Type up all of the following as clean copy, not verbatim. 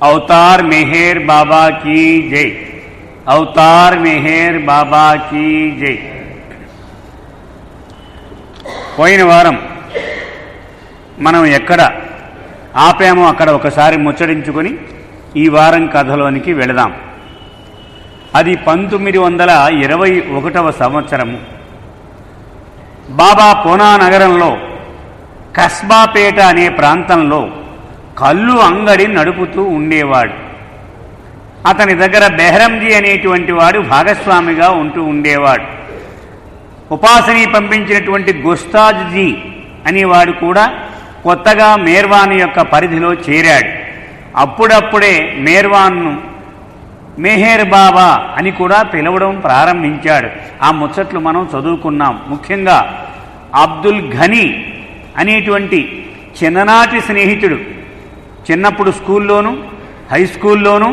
अवतार मेहर बाबा की जय। अवतार मेहर बाबा की जय। పోయిన వారం మనం ఎక్కడ ఆపామో అక్కడ ఒకసారి ముచ్చరించుకొని ఈ వారం కథలోనికి వెళదాం. అది 1921వ సంవత్సరము. బాబా పూనా నగరంలో కస్బాపేట అనే ప్రాంతంలో కళ్ళు అంగడి నడుపుతూ ఉండేవాడు. అతని దగ్గర బెహరంజీ అనేటువంటి వాడు భాగస్వామిగా ఉంటూ ఉండేవాడు. ఉపాసని పంపించినటువంటి గుస్తాజ్జీ అనేవాడు కూడా కొత్తగా మేర్వాన్ యొక్క పరిధిలో చేరాడు. అప్పుడప్పుడే మేర్వాన్ను మెహర్ బాబా అని కూడా పిలవడం ప్రారంభించాడు. ఆ ముచ్చట్లు మనం చదువుకున్నాం. ముఖ్యంగా అబ్దుల్ ఘనీ అనేటువంటి చిన్ననాటి స్నేహితుడు, చిన్నప్పుడు స్కూల్లోనూ హై స్కూల్లోనూ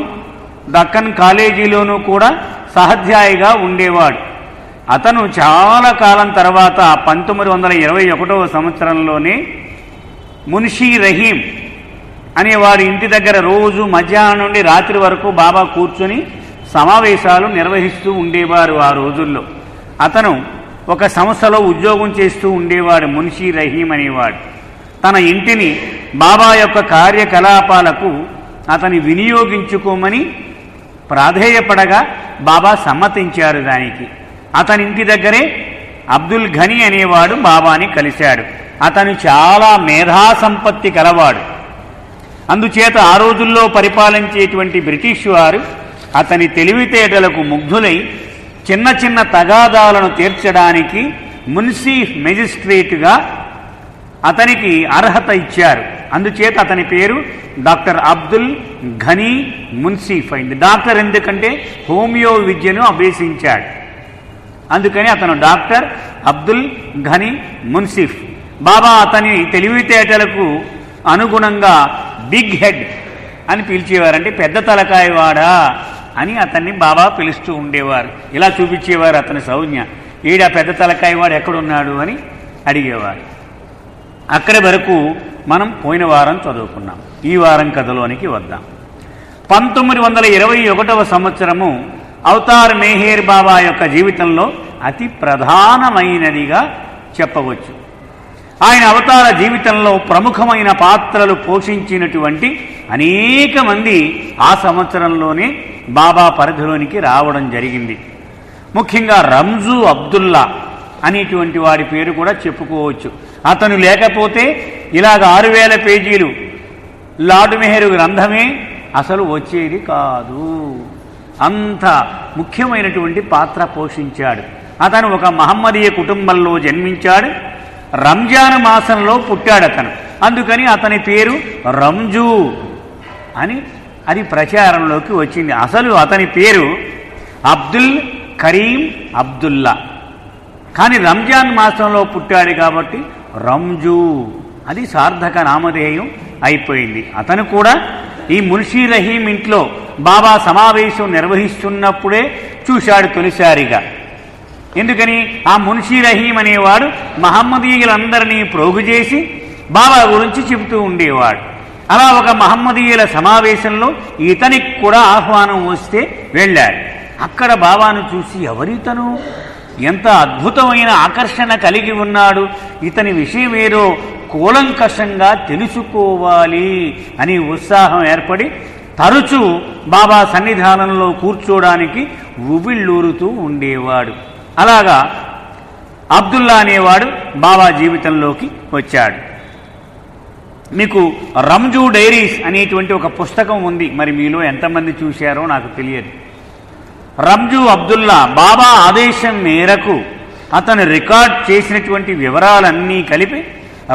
దక్కన్ కాలేజీలోనూ కూడా సహాధ్యాయిగా ఉండేవాడు. అతను చాలా కాలం తర్వాత 1921వ సంవత్సరంలోనే మున్షీ రహీం అనేవాడి ఇంటి దగ్గర రోజు మధ్యాహ్నం నుండి రాత్రి వరకు బాబా కూర్చొని సమావేశాలు నిర్వహిస్తూ ఉండేవారు. ఆ రోజుల్లో అతను ఒక సంస్థలో ఉద్యోగం చేస్తూ ఉండేవాడు. మున్షీ రహీం అనేవాడు తన ఇంటిని బాబా యొక్క కార్యకలాపాలకు అతని వినియోగించుకోమని ప్రాధేయపడగా బాబా సమ్మతించారు. దానికి అతని ఇంటి దగ్గరే అబ్దుల్ ఘనీ అనేవాడు బాబాని కలిశాడు. అతను చాలా మేధాసంపత్తి కలవాడు. అందుచేత ఆ రోజుల్లో పరిపాలించేటువంటి బ్రిటిష్ వారు అతని తెలివితేటలకు ముగ్ధులై చిన్న చిన్న తగాదాలను తీర్చడానికి మున్సిఫ్ మెజిస్ట్రేట్గా అతనికి అర్హత ఇచ్చారు. అందుచేత అతని పేరు డాక్టర్ అబ్దుల్ ఘనీ మున్సిఫ్ అయింది. డాక్టర్ ఎందుకంటే హోమియో విద్యను అభ్యసించాడు, అందుకని అతను డాక్టర్ అబ్దుల్ ఘనీ మున్సిఫ్. బాబా అతని తెలివితేటలకు అనుగుణంగా బిగ్ హెడ్ అని పిలిచేవారంటే పెద్ద తలకాయవాడా అని అతన్ని బాబా పిలుస్తూ ఉండేవారు. ఇలా చూపించేవారు అతని సౌజ్ఞ. ఈడా పెద్ద తలకాయవాడు ఎక్కడున్నాడు అని అడిగేవారు. అక్కడి వరకు మనం పోయిన వారం చదువుకున్నాం. ఈ వారం కథలోనికి వద్దాం. 1921వ సంవత్సరము అవతార్ మెహర్ బాబా యొక్క జీవితంలో అతి ప్రధానమైనదిగా చెప్పవచ్చు. ఆయన అవతార జీవితంలో ప్రముఖమైన పాత్రలు పోషించినటువంటి అనేక మంది ఆ సంవత్సరంలోనే బాబా పరిధిలోనికి రావడం జరిగింది. ముఖ్యంగా రంజు అబ్దుల్లా అనేటువంటి వాడి పేరు కూడా చెప్పుకోవచ్చు. అతను లేకపోతే ఇలాగ 6000 పేజీలు లార్డ్ మెహర్ గ్రంథమే అసలు వచ్చేది కాదు. అంత ముఖ్యమైనటువంటి పాత్ర పోషించాడు. అతను ఒక మహమ్మదీయ కుటుంబంలో జన్మించాడు. రంజాన్ మాసంలో పుట్టాడు అతను. అందుకని అతని పేరు రంజు అని అది ప్రచారంలోకి వచ్చింది. అసలు అతని పేరు అబ్దుల్ కరీం అబ్దుల్లా, కానీ రంజాన్ మాసంలో పుట్టాడు కాబట్టి రంజు అది సార్థక నామధేయం అయిపోయింది. అతను కూడా ఈ మున్షీ రహీం ఇంట్లో బాబా సమావేశం నిర్వహిస్తున్నప్పుడే చూశాడు తొలిసారిగా. ఎందుకని ఆ మున్షీ రహీం అనేవాడు మహమ్మదీయులందరినీ ప్రోగు చేసి బాబా గురించి చెబుతూ ఉండేవాడు. అలా ఒక మహమ్మదీయుల సమావేశంలో ఇతనికి కూడా ఆహ్వానం వస్తే వెళ్ళాడు. అక్కడ బాబాను చూసి ఎవరితను, ఎంత అద్భుతమైన ఆకర్షణ కలిగి ఉన్నాడు, ఇతని విషయమేదో కూలంకషంగా తెలుసుకోవాలి అని ఉత్సాహం ఏర్పడి తరచూ బాబా సన్నిధానంలో కూర్చోడానికి ఉబిళ్ళూరుతూ ఉండేవాడు. అలాగా అబ్దుల్లా అనేవాడు బాబా జీవితంలోకి వచ్చాడు. మీకు రంజు డైరీస్ అనేటువంటి ఒక పుస్తకం ఉంది. మరి మీలో ఎంతమంది చూశారో నాకు తెలియదు. రంజు అబ్దుల్లా బాబా ఆదేశం మేరకు అతను రికార్డ్ చేసినటువంటి వివరాలన్నీ కలిపి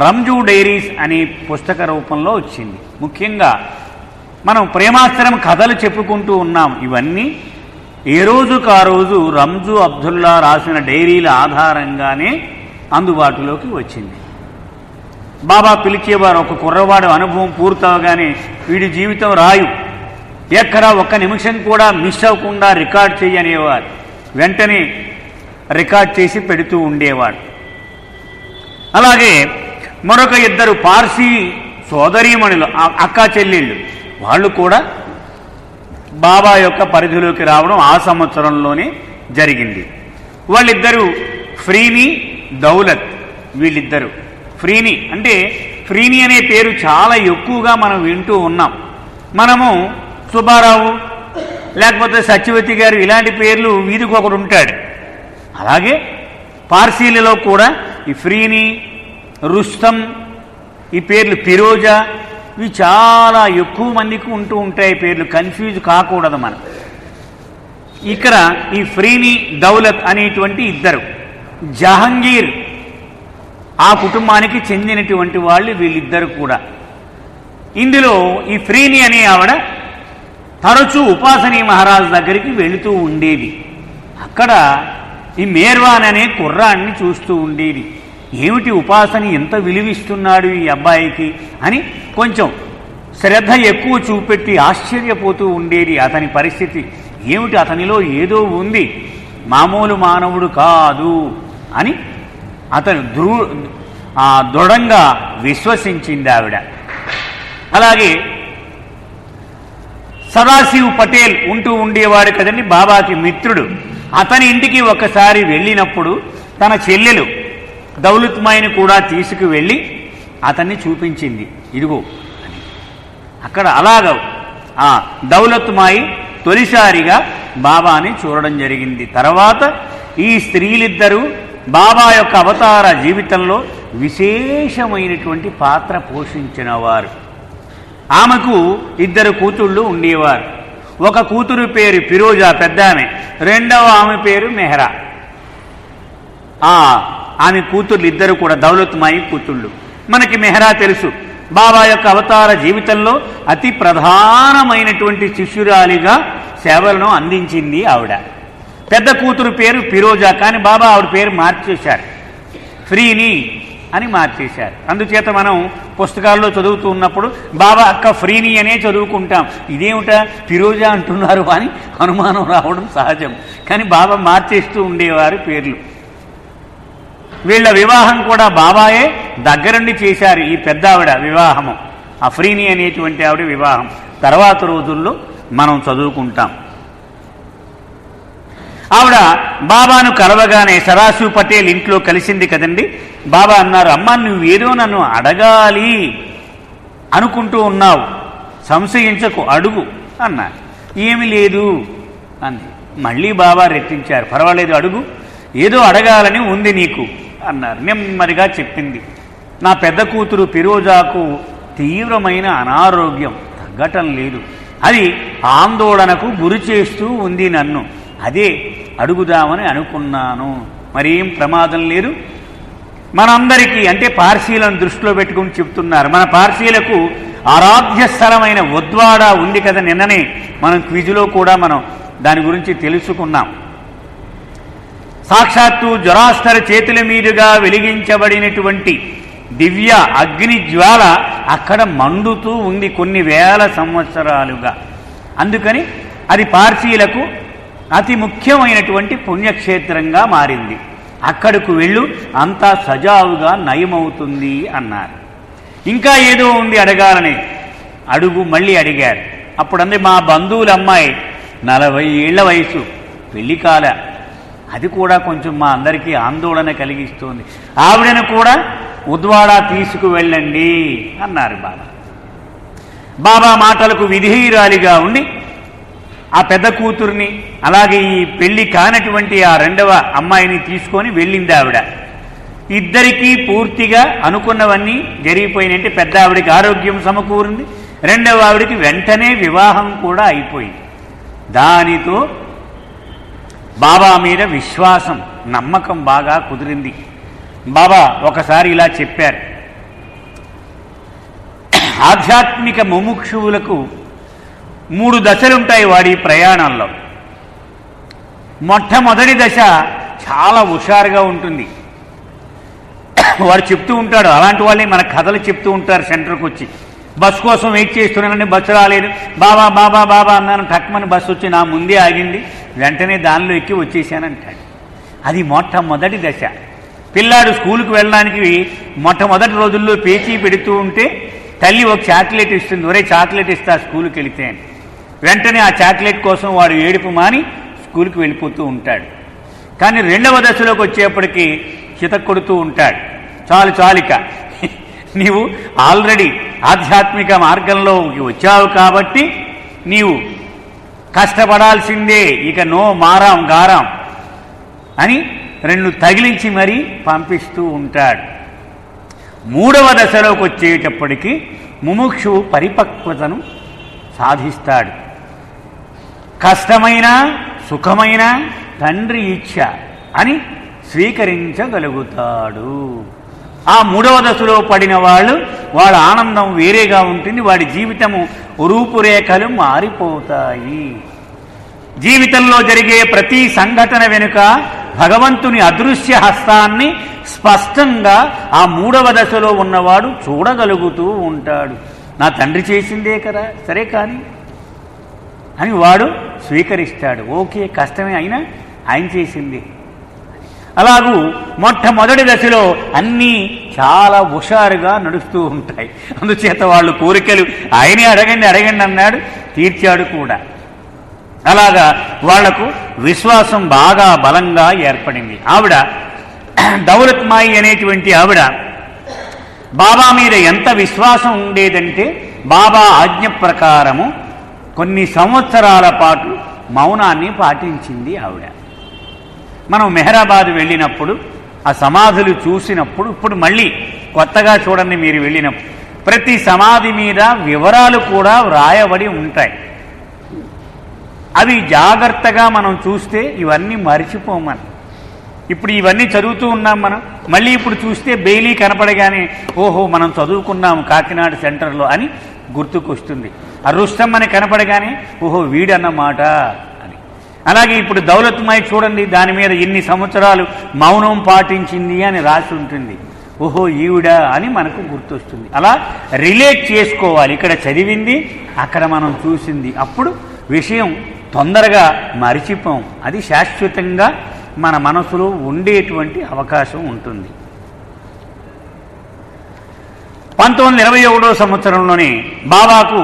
రంజు డైరీస్ అనే పుస్తక రూపంలో వచ్చింది. ముఖ్యంగా మనం ప్రేమాస్త్రం కథలు చెప్పుకుంటూ ఉన్నాం. ఇవన్నీ ఏ రోజుకు ఆ రోజు రంజు అబ్దుల్లా రాసిన డైరీల ఆధారంగానే అందుబాటులోకి వచ్చింది. బాబా పిలిచేవారు. ఒక కుర్రవాడు అనుభవం పూర్తవగానే వీడి జీవితం రాయు, ఎక్కడ ఒక్క నిమిషం కూడా మిస్ అవ్వకుండా రికార్డ్ చేయనేవారు. వెంటనే రికార్డ్ చేసి పెడుతూ ఉండేవాడు. అలాగే మరొక 2 పార్సీ సోదరీమణులు, అక్కా చెల్లెళ్ళు, వాళ్ళు కూడా బాబా యొక్క పరిధిలోకి రావడం ఆ సంవత్సరంలోనే జరిగింది. వాళ్ళిద్దరూ ఫ్రీని, దౌలత్, వీళ్ళిద్దరు. ఫ్రీని అంటే ఫ్రీని అనే పేరు చాలా ఎక్కువగా మనం వింటూ ఉన్నాం. మనము సుబ్బారావు లేకపోతే సత్యవతి గారు ఇలాంటి పేర్లు వీధికి ఒకడు ఉంటాడు. అలాగే పార్సీలలో కూడా ఈ ఫ్రీని, రుస్తం, ఈ పేర్లు ఫిరోజా, ఇవి చాలా ఎక్కువ మందికి ఉంటూ ఉంటాయి పేర్లు. కన్ఫ్యూజ్ కాకూడదు మనం. ఇక్కడ ఈ ఫ్రీని, దౌలత్ అనేటువంటి ఇద్దరు. జహంగీర్ ఆ కుటుంబానికి చెందినటువంటి వాళ్ళు వీళ్ళిద్దరు కూడా. ఇందులో ఈ ఫ్రీని అనే ఆవిడ తరచూ ఉపాసనీ మహారాజు దగ్గరికి వెళుతూ ఉండేది. అక్కడ ఈ మేర్వాన్ అనే కుర్రాన్ని చూస్తూ ఉండేది. ఏమిటి ఉపాసని ఎంత విలువిస్తున్నాడు ఈ అబ్బాయికి అని కొంచెం శ్రద్ధ ఎక్కువ చూపెట్టి ఆశ్చర్యపోతూ ఉండేది. అతని పరిస్థితి ఏమిటి, అతనిలో ఏదో ఉంది, మామూలు మానవుడు కాదు అని అతను దృఢంగా విశ్వసించింది ఆవిడ. అలాగే సదాశివ్ పటేల్ ఉంటూ ఉండేవాడు కదండి, బాబాకి మిత్రుడు. అతని ఇంటికి ఒకసారి వెళ్ళినప్పుడు తన చెల్లెలు దౌలత్మాయిని కూడా తీసుకువెళ్ళి అతన్ని చూపించింది. ఇదిగో అని. అక్కడ అలాగా ఆ దౌలత్మాయి తొలిసారిగా బాబాని చూడడం జరిగింది. తర్వాత ఈ స్త్రీలిద్దరూ బాబా యొక్క అవతార జీవితంలో విశేషమైనటువంటి పాత్ర పోషించిన వారు. ఆమెకు ఇద్దరు కూతుళ్ళు ఉండేవారు. ఒక కూతురు పేరు ఫిరోజా, పెద్ద ఆమె. రెండవ ఆమె పేరు మెహ్రా. ఆమె కూతుర్లు ఇద్దరు కూడా దౌలత్మాయి కూతుళ్ళు. మనకి మెహ్రా తెలుసు, బాబా యొక్క అవతార జీవితంలో అతి ప్రధానమైనటువంటి శిష్యురాలిగా సేవలను అందించింది ఆవిడ. పెద్ద కూతురు పేరు ఫిరోజా, కానీ బాబా ఆవిడ పేరు మార్చేశారు, ఫ్రీని అని మార్చేశారు. అందుచేత మనం పుస్తకాల్లో చదువుతూ ఉన్నప్పుడు బాబా అక్క ఫ్రీని అనే చదువుకుంటాం. ఇదేమిటా ఫిరోజా అంటున్నారు అని అనుమానం రావడం సహజం. కానీ బాబా మార్చేస్తూ ఉండేవారు పేర్లు. వీళ్ళ వివాహం కూడా బాబాయే దగ్గరుండి చేశారు. ఈ పెద్ద ఆవిడ వివాహము, ఆ ఫ్రీని అనేటువంటి ఆవిడ వివాహం తర్వాత రోజుల్లో మనం చదువుకుంటాం. ఆవిడ బాబాను కలవగానే సదాశివ్ పటేల్ ఇంట్లో కలిసింది కదండి. బాబా అన్నారు, అమ్మ నువ్వేదో నన్ను అడగాలి అనుకుంటూ ఉన్నావు, సంశయించకు, అడుగు అన్నారు. ఏమి లేదు అంది. మళ్ళీ బాబా రెట్టించారు, పర్వాలేదు అడుగు, ఏదో అడగాలని ఉంది నీకు అన్నారు. నెమ్మదిగా చెప్పింది, నా పెద్ద కూతురు ఫిరోజాకు తీవ్రమైన అనారోగ్యం, తగ్గటం లేదు, అది ఆందోళనకు గురి చేస్తూ ఉంది నన్ను, అదే అడుగుదామని అనుకున్నాను. మరేం ప్రమాదం లేదు. మనందరికీ అంటే పార్సీలను దృష్టిలో పెట్టుకుని చెప్తున్నారు. మన పార్సీలకు ఆరాధ్య స్థలమైన ఉద్వాడ ఉంది కదా, నిన్ననే మనం క్విజ్లో కూడా మనం దాని గురించి తెలుసుకున్నాం. సాక్షాత్తు జొరాస్టర్ చేతుల మీదుగా వెలిగించబడినటువంటి దివ్య అగ్ని జ్వాల అక్కడ మండుతూ ఉంది కొన్ని వేల సంవత్సరాలుగా. అందుకని అది పార్సీలకు అతి ముఖ్యమైనటువంటి పుణ్యక్షేత్రంగా మారింది. అక్కడకు వెళ్ళు, అంతా సజావుగా నయమవుతుంది అన్నారు. ఇంకా ఏదో ఉంది అడగాలని, అడుగు మళ్ళీ అడిగారు. అప్పుడంది, మా బంధువుల అమ్మాయి 40 ఏళ్ల వయసు, పెళ్లి కాల, అది కూడా కొంచెం మా అందరికీ ఆందోళన కలిగిస్తోంది, ఆవిడను కూడా ఉద్వాడ తీసుకువెళ్ళండి అన్నారు బాబా. బాబా మాటలకు విధేయురాలిగా ఉండి ఆ పెద్ద కూతుర్ని అలాగే ఈ పెళ్లి కానటువంటి ఆ రెండవ అమ్మాయిని తీసుకొని వెళ్ళింది ఆవిడ. ఇద్దరికీ పూర్తిగా అనుకున్నవన్నీ జరిగిపోయినంటే పెద్ద ఆవిడికి ఆరోగ్యం సమకూరింది, రెండవ ఆవిడికి వెంటనే వివాహం కూడా అయిపోయింది. దానితో బాబా మీద విశ్వాసం, నమ్మకం బాగా కుదిరింది. బాబా ఒకసారి ఇలా చెప్పారు, ఆధ్యాత్మిక ముముక్షువులకు 3 దశలుంటాయి వాడి ప్రయాణంలో. మొట్టమొదటి దశ చాలా హుషారుగా ఉంటుంది. వాడు చెప్తూ ఉంటాడు, అలాంటి వాళ్ళే మన కథలు చెప్తూ ఉంటారు సెంటర్కి వచ్చి. బస్సు కోసం వెయిట్ చేస్తున్నానని బస్సు రాలేదు, బాబా బాబా బాబా అన్నాను, టక్మని బస్సు వచ్చి నా ముందే ఆగింది, వెంటనే దానిలో ఎక్కి వచ్చేసానంటాడు. అది మొట్టమొదటి దశ. పిల్లాడు స్కూల్కి వెళ్ళడానికి మొట్టమొదటి రోజుల్లో పేచీ పెడుతూ ఉంటే తల్లి ఒక చాక్లెట్ ఇస్తుంది, ఒరే చాక్లెట్ ఇస్తా స్కూల్కి వెళితే అని. వెంటనే ఆ చాక్లెట్ కోసం వాడు ఏడుపు మాని స్కూల్కి వెళ్ళిపోతూ ఉంటాడు. కానీ రెండవ దశలోకి వచ్చేప్పటికీ చితక్కొడుతూ ఉంటాడు. చాలు చాలిక, నీవు ఆల్రెడీ ఆధ్యాత్మిక మార్గంలోకి వచ్చావు కాబట్టి నీవు కష్టపడాల్సిందే, ఇక నో మారాం గారాం అని రెండు తగిలించి మరీ పంపిస్తూ ఉంటాడు. మూడవ దశలోకి వచ్చేటప్పటికి ముముక్షువు పరిపక్వతను సాధిస్తాడు. కష్టమైన సుఖమైన తండ్రి ఇచ్ఛ అని స్వీకరించగలుగుతాడు. ఆ మూడవ దశలో పడిన వాళ్ళ ఆనందం వేరేగా ఉంటుంది. వాడి జీవితము రూపురేఖలు మారిపోతాయి. జీవితంలో జరిగే ప్రతి సంఘటన వెనుక భగవంతుని అదృశ్య హస్తాన్ని స్పష్టంగా ఆ మూడవ దశలో ఉన్నవాడు చూడగలుగుతూ ఉంటాడు. నా తండ్రి చేసిందే కదా, సరే కానీ అని వాడు స్వీకరిస్తాడు. ఓకే, కష్టమే అయినా ఆయన చేసింది. అలాగూ మొట్టమొదటి దశలో అన్నీ చాలా హుషారుగా నడుస్తూ ఉంటాయి. అందుచేత వాళ్ళు కోరికలు ఆయనే అడగండి అడగండి అన్నాడు, తీర్చాడు కూడా. అలాగా వాళ్లకు విశ్వాసం బాగా బలంగా ఏర్పడింది. ఆవిడ దౌలత్మాయి అనేటువంటి ఆవిడ బాబా మీద ఎంత విశ్వాసం ఉండేదంటే బాబా ఆజ్ఞ ప్రకారము కొన్ని సంవత్సరాల పాటు మౌనాన్ని పాటించింది ఆవిడ. మనం మెహరాబాద్ వెళ్ళినప్పుడు ఆ సమాధులు చూసినప్పుడు, ఇప్పుడు మళ్ళీ కొత్తగా చూడండి మీరు వెళ్ళినప్పుడు, ప్రతి సమాధి మీద వివరాలు కూడా వ్రాయబడి ఉంటాయి. అవి జాగ్రత్తగా మనం చూస్తే ఇవన్నీ మరిచిపోమని. ఇప్పుడు ఇవన్నీ చదువుతూ ఉన్నాం మనం, మళ్ళీ ఇప్పుడు చూస్తే బెయిలీ కనపడగానే ఓహో మనం చదువుకున్నాము కాకినాడ సెంటర్లో అని గుర్తుకొస్తుంది. ఆ రుస్తమ్ అని కనపడగానే ఓహో వీడన్నమాట అని. అలాగే ఇప్పుడు దౌలత్మాయి చూడండి, దాని మీద ఎన్ని సంవత్సరాలు మౌనం పాటించింది అని రాసి ఉంటుంది. ఓహో ఈవిడా అని మనకు గుర్తొస్తుంది. అలా రిలేట్ చేసుకోవాలి. ఇక్కడ చదివింది అక్కడ మనం చూసింది, అప్పుడు విషయం తొందరగా మరిచిపోం. అది శాశ్వతంగా మన మనసులో ఉండేటువంటి అవకాశం ఉంటుంది. 1921వ సంవత్సరంలోనే బాబాకు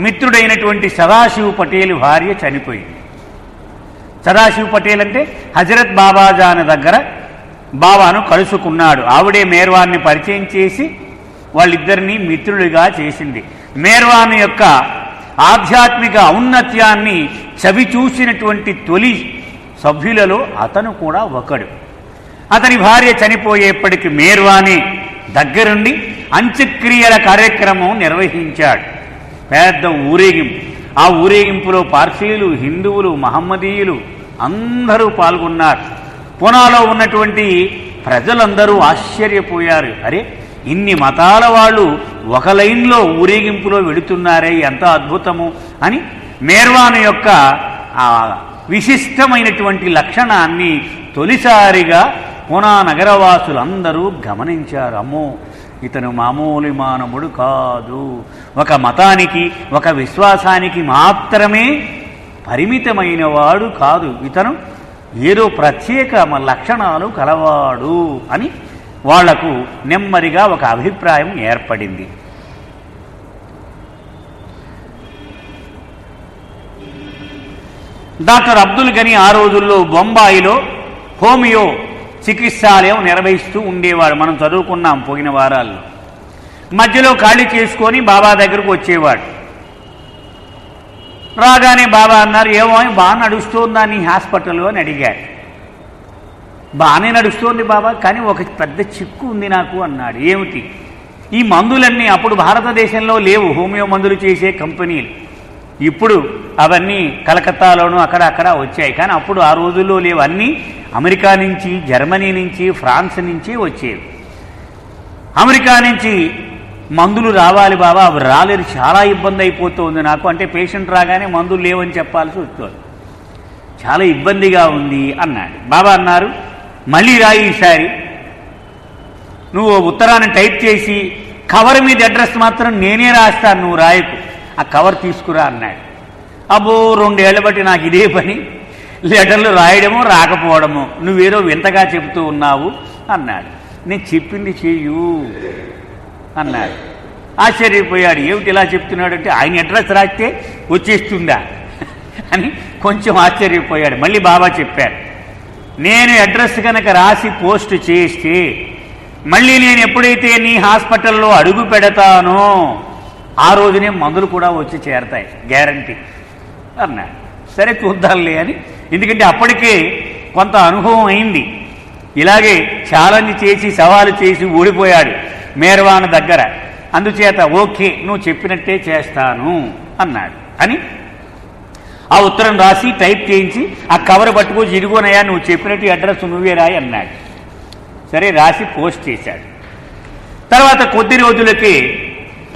మిత్రుడైనటువంటి సదాశివ్ పటేల్ భార్య చనిపోయింది. సదాశివ్ పటేల్ అంటే హజరత్ బాబాజాన్ దగ్గర బాబాను కలుసుకున్నాడు. ఆవిడే మేర్వాన్ని పరిచయం చేసి వాళ్ళిద్దరినీ మిత్రులుగా చేసింది. మేర్వాన్ యొక్క ఆధ్యాత్మిక ఔన్నత్యాన్ని చవి చూసినటువంటి తొలి సభ్యులలో అతను కూడా ఒకడు. అతని భార్య చనిపోయేప్పటికి మేర్వాని దగ్గరుండి అంత్యక్రియల కార్యక్రమం నిర్వహించాడు. పెద్ద ఊరేగింపు. ఆ ఊరేగింపులో పార్సీలు, హిందువులు, మహమ్మదీయులు అందరూ పాల్గొన్నారు. పూనాలో ఉన్నటువంటి ప్రజలందరూ ఆశ్చర్యపోయారు. అరే, ఇన్ని మతాల వాళ్ళు ఒక లైన్లో ఊరేగింపులో వెడుతున్నారే, ఎంత అద్భుతము అని మేర్వాను యొక్క ఆ విశిష్టమైనటువంటి లక్షణాన్ని తొలిసారిగా పూనా నగరవాసులందరూ గమనించారు. అమ్మో, ఇతను మామూలు మానవుడు కాదు, ఒక మతానికి ఒక విశ్వాసానికి మాత్రమే పరిమితమైన వాడు కాదు, ఇతను ఏదో ప్రత్యేక లక్షణాలు కలవాడు అని వాళ్లకు నెమ్మదిగా ఒక అభిప్రాయం ఏర్పడింది. డాక్టర్ అబ్దుల్ గని ఆ రోజుల్లో బొంబాయిలో హోమియో చికిత్సాలయం నిర్వహిస్తూ ఉండేవాడు. మనం చదువుకున్నాం పోయిన వారాల్లో. మధ్యలో ఖాళీ చేసుకొని బాబా దగ్గరకు వచ్చేవాడు. రాగానే బాబా అన్నారు, ఏమో బాగా నడుస్తోందా నీ హాస్పిటల్లో అని అడిగాడు. బాగానే నడుస్తోంది బాబా, కానీ ఒక పెద్ద చిక్కు ఉంది నాకు అన్నాడు. ఏమిటి? ఈ మందులన్నీ అప్పుడు భారతదేశంలో లేవు, హోమియో మందులు చేసే కంపెనీలు. ఇప్పుడు అవన్నీ కలకత్తాలోనూ అక్కడ వచ్చాయి, కానీ అప్పుడు ఆ రోజుల్లో లేవు. అన్నీ అమెరికా నుంచి, జర్మనీ నుంచి, ఫ్రాన్స్ నుంచి వచ్చేవి. అమెరికా నుంచి మందులు రావాలి బాబా, అవి రాలేదు, చాలా ఇబ్బంది అయిపోతుంది నాకు. అంటే పేషెంట్ రాగానే మందులు లేవని చెప్పాల్సి వస్తుంది, చాలా ఇబ్బందిగా ఉంది అన్నాడు. బాబా అన్నారు, మళ్ళీ రాయి, ఈసారి నువ్వు ఉత్తరాన్ని టైప్ చేసి కవర్ మీద అడ్రస్ మాత్రం నేనే రాస్తాను, నువ్వు రాయకు, ఆ కవర్ తీసుకురా అన్నాడు. అబ్బో, 2 ఏళ్ల బట్టి నాకు ఇదే పని, లెటర్లు రాయడము రాకపోవడము, నువ్వేదో వింతగా చెబుతూ ఉన్నావు అన్నాడు. నేను చెప్పింది చెయ్యు అన్నాడు. ఆశ్చర్యపోయాడు. ఏమిటి ఇలా చెప్తున్నాడు అంటే, ఆయన అడ్రస్ రాస్తే వచ్చేస్తుందా? అని కొంచెం ఆశ్చర్యపోయాడు. మళ్ళీ బాబా చెప్పారు, నేను అడ్రస్ కనుక రాసి పోస్ట్ చేస్తే మళ్ళీ నేను ఎప్పుడైతే నీ హాస్పిటల్లో అడుగు పెడతానో ఆ రోజునే మందులు కూడా వచ్చి చేరతాయి, గ్యారంటీ అన్నాడు. సరే చూద్దాంలే అని, ఎందుకంటే అప్పటికే కొంత అనుభవం అయింది. ఇలాగే ఛాలెంజ్ చేసి సవాలు చేసి ఓడిపోయాడు మేర్వాన్ దగ్గర. అందుచేత ఓకే నువ్వు చెప్పినట్టే చేస్తాను అన్నాడు అని ఆ ఉత్తరం రాసి టైప్ చేయించి ఆ కవర్ పట్టుకొని ఇదిగోనయ్యా నువ్వు చెప్పినట్టు అడ్రస్ నువ్వే రాయి అన్నాడు. సరే రాసి పోస్ట్ చేశాడు. తర్వాత కొద్ది రోజులకి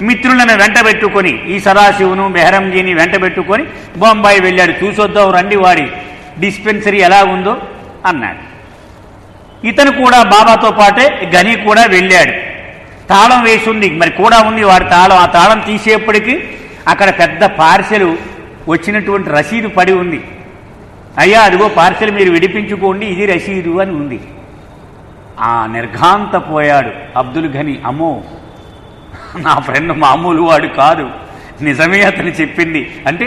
మిత్రులను వెంటబెట్టుకొని ఈ సదాశివును మెహరంజీని వెంటబెట్టుకొని బొంబాయి వెళ్ళాడు. చూసొద్దాం రండి వాడి డిస్పెన్సరీ ఎలా ఉందో అన్నాడు. ఇతను కూడా బాబాతో పాటే గని కూడా వెళ్ళాడు. తాళం వేసి ఉంది, మరి కూడా ఉంది వాడి తాళం. ఆ తాళం తీసేప్పటికీ అక్కడ పెద్ద పార్సెల్ వచ్చినటువంటి రసీదు పడి ఉంది. అయ్యా అదిగో పార్సెల్ మీరు విడిపించుకోండి, ఇది రసీదు అని ఉంది. ఆ నిర్ఘాంతపోయాడు అబ్దుల్ ఘనీ. అమ్మో నా ఫ్రెండ్ మామూలు వాడు కాదు, నిజమే అతను చెప్పింది. అంటే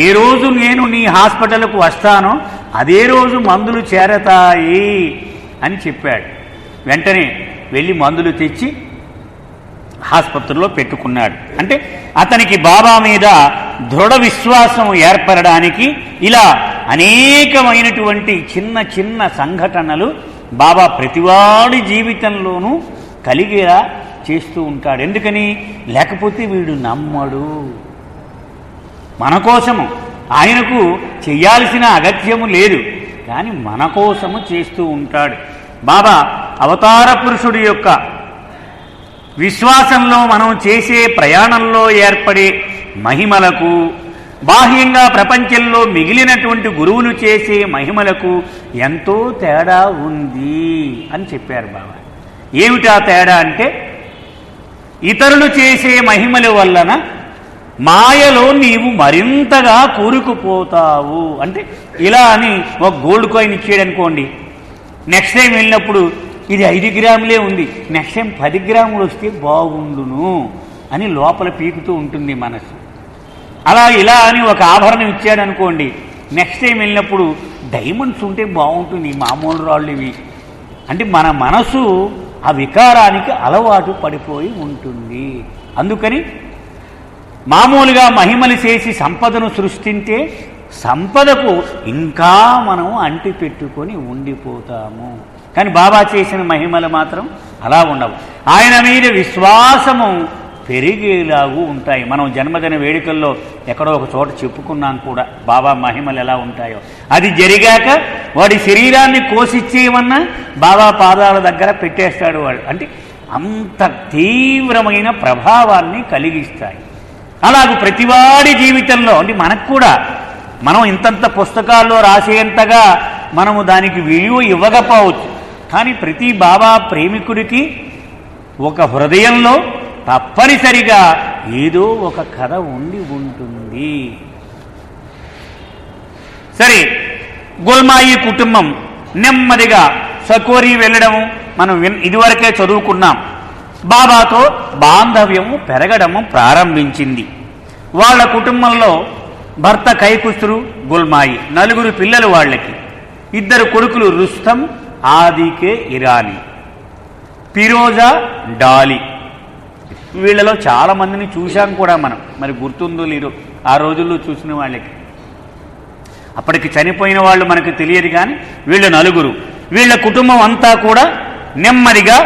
ఏ రోజు నేను నీ హాస్పిటల్కు వస్తానో అదే రోజు మందులు చేరతాయి అని చెప్పాడు. వెంటనే వెళ్ళి మందులు తెచ్చి ఆసుపత్రిలో పెట్టుకున్నాడు. అంటే అతనికి బాబా మీద దృఢ విశ్వాసం ఏర్పడడానికి ఇలా అనేకమైనటువంటి చిన్న చిన్న సంఘటనలు బాబా ప్రతివాడి జీవితంలోనూ కలిగేలా చేస్తూ ఉంటాడు. ఎందుకని? లేకపోతే వీడు నమ్మడు. మన కోసము ఆయనకు చెయ్యాల్సిన అగత్యము లేదు, కానీ మన కోసము చేస్తూ ఉంటాడు. బాబా అవతార పురుషుడి యొక్క విశ్వాసంలో మనం చేసే ప్రయాణంలో ఏర్పడే మహిమలకు, బాహ్యంగా ప్రపంచంలో మిగిలినటువంటి గురువులు చేసే మహిమలకు ఎంతో తేడా ఉంది అని చెప్పారు బాబా. ఏమిటా తేడా అంటే, ఇతరులు చేసే మహిమల వలన మాయలో నీవు మరింతగా కూరుకుపోతావు. అంటే ఇలా అని ఒక గోల్డ్ కాయిన్ ఇచ్చాడు అనుకోండి, నెక్స్ట్ టైం వెళ్ళినప్పుడు ఇది 5 గ్రాములే ఉంది, నెక్స్ట్ టైం 10 గ్రాములు వస్తే బాగుండును అని లోపల పీకుతూ ఉంటుంది మనసు. అలా ఇలా అని ఒక ఆభరణం ఇచ్చాడు అనుకోండి, నెక్స్ట్ టైం వెళ్ళినప్పుడు డైమండ్స్ ఉంటే బాగుంటుంది, మామూలు రాళ్ళు ఇవి. అంటే మన మనసు ఆ వికారానికి అలవాటు పడిపోయి ఉంటుంది. అందుకని మామూలుగా మహిమలు చేసి సంపదను సృష్టించే సంపదకు ఇంకా మనం అంటి పెట్టుకొని ఉండిపోతాము. కానీ బాబా చేసిన మహిమలు మాత్రం అలా ఉండవు. ఆయన మీద విశ్వాసము పెరిగేలాగూ ఉంటాయి. మనం జన్మదిన వేడుకల్లో ఎక్కడో ఒక చోట చెప్పుకున్నాం కూడా బాబా మహిమలు ఎలా ఉంటాయో. అది జరిగాక వాడి శరీరాన్ని కోసిచ్చేయమన్నా బాబా పాదాల దగ్గర పెట్టేస్తాడు వాడు. అంటే అంత తీవ్రమైన ప్రభావాన్ని కలిగిస్తాయి. అలాగే ప్రతివాడి జీవితంలో, అంటే మనకు కూడా మనం ఇంతంత పుస్తకాల్లో రాసేంతగా మనము దానికి విలువ ఇవ్వకపోవచ్చు, కానీ ప్రతి బాబా ప్రేమికుడికి ఒక హృదయంలో తప్పనిసరిగా ఏదో ఒక కథ ఉండి ఉంటుంది. సరే, గుల్మాయి కుటుంబం నెమ్మదిగా సకోరి వెళ్ళడము మనం ఇదివరకే చదువుకున్నాం. బాబాతో బాంధవ్యము పెరగడము ప్రారంభించింది. వాళ్ళ కుటుంబంలో భర్త కైకుస్రు, గుల్మాయి, 4 పిల్లలు వాళ్ళకి. 2 కొడుకులు రుస్తం, ఆదికే ఇరానీ, ఫిరోజా, డాలి. వీళ్ళలో చాలా మందిని చూశాం కూడా మనం, మరి గుర్తుందో లేదో ఆ రోజుల్లో చూసిన వాళ్ళకి. అప్పటికి చనిపోయిన వాళ్ళు మనకు తెలియదు, కానీ వీళ్ళు 4. వీళ్ళ కుటుంబం అంతా కూడా నెమ్మదిగా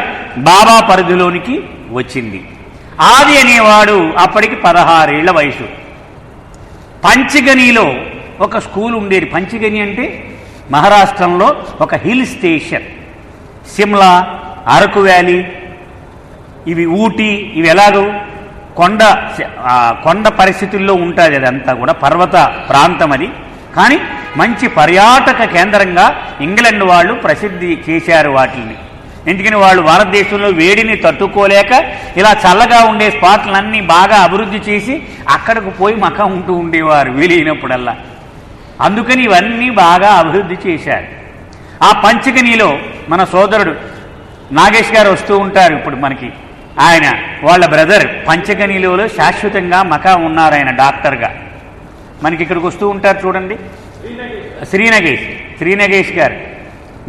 బాబా పరిధిలోనికి వచ్చింది. ఆది అనేవాడు అప్పటికి 16 ఏళ్ల వయసు. పంచగనిలో ఒక స్కూల్ ఉండేది. పంచగని అంటే మహారాష్ట్రంలో ఒక hill station. Shimla, Araku valley, ఇవి ఊటీ, ఇవి ఎలాగో కొండ పరిస్థితుల్లో ఉంటుంది. అదంతా కూడా పర్వత ప్రాంతం అది. కానీ మంచి పర్యాటక కేంద్రంగా ఇంగ్లాండ్ వాళ్ళు ప్రసిద్ధి చేశారు వాటిని. ఎందుకని వాళ్ళు భారతదేశంలో వేడిని తట్టుకోలేక ఇలా చల్లగా ఉండే స్పాట్లన్నీ బాగా అభివృద్ధి చేసి అక్కడికి పోయి మకా ఉంటూ ఉండేవారు వీలైనప్పుడల్లా. అందుకని ఇవన్నీ బాగా అభివృద్ధి చేశారు. ఆ పంచగనిలో మన సోదరుడు నాగేష్ గారు వస్తూ ఉంటారు ఇప్పుడు మనకి. వాళ్ళ బ్రదర్ పంచగనిలో శాశ్వతంగా మకా ఉన్నారు, ఆయన డాక్టర్గా. మనకి ఇక్కడికి వస్తూ ఉంటారు చూడండి, శ్రీనగేష్ గారు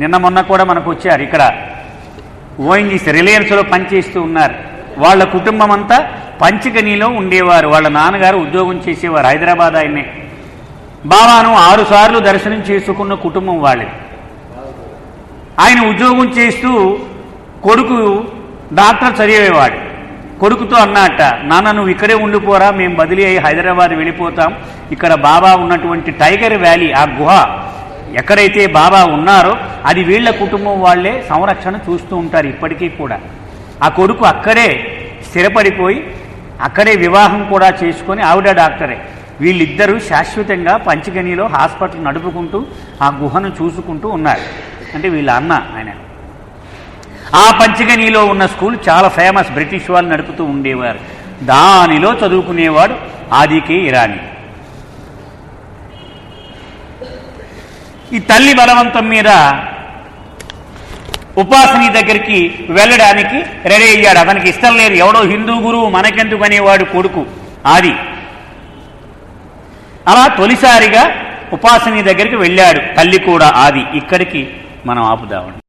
నిన్న మొన్న కూడా మనకు వచ్చారు. ఇక్కడ ఓఎన్జీసీ రిలయన్స్లో పనిచేస్తూ ఉన్నారు. వాళ్ళ కుటుంబం అంతా పంచగనిలో ఉండేవారు. వాళ్ళ నాన్నగారు ఉద్యోగం చేసేవారు హైదరాబాద్. ఆయన్నే బాబాను 6 సార్లు దర్శనం చేసుకున్న కుటుంబం వాళ్ళది. ఆయన ఉద్యోగం చేస్తూ కొడుకు డాక్టర్ చదివేవాడు. కొడుకుతో అన్నట్ట, నాన్న నువ్వు ఇక్కడే ఉండిపోరా, మేము బదిలీ అయ్యి హైదరాబాద్ వెళ్ళిపోతాం. ఇక్కడ బాబా ఉన్నటువంటి టైగర్ వ్యాలీ, ఆ గుహ ఎక్కడైతే బాబా ఉన్నారో అది వీళ్ళ కుటుంబం వాళ్ళే సంరక్షణ చూస్తూ ఉంటారు ఇప్పటికీ కూడా. ఆ కొడుకు అక్కడే స్థిరపడిపోయి అక్కడే వివాహం కూడా చేసుకొని, ఆవిడ డాక్టరే. వీళ్ళిద్దరూ శాశ్వతంగా పంచగనిలో హాస్పిటల్ నడుపుకుంటూ ఆ గుహను చూసుకుంటూ ఉన్నారు. అంటే వీళ్ళ అన్న ఆయన. ఆ పంచగనిలో ఉన్న స్కూల్ చాలా ఫేమస్, బ్రిటిష్ వాళ్ళు నడుపుతూ ఉండేవారు. దానిలో చదువుకునేవాడు ఆదికే ఇరానీ. ఈ తల్లి బలవంతం మీద ఉపాసని దగ్గరికి వెళ్ళడానికి రెడీ అయ్యాడు. అతనికి ఇష్టం లేదు, ఎవడో హిందూ గురువు మనకెందుకు అనేవాడు కొడుకు ఆది. అలా తొలిసారిగా ఉపాసని దగ్గరికి వెళ్ళాడు, తల్లి కూడా ఆది. ఇక్కడికి మనం ఆపుదామండి.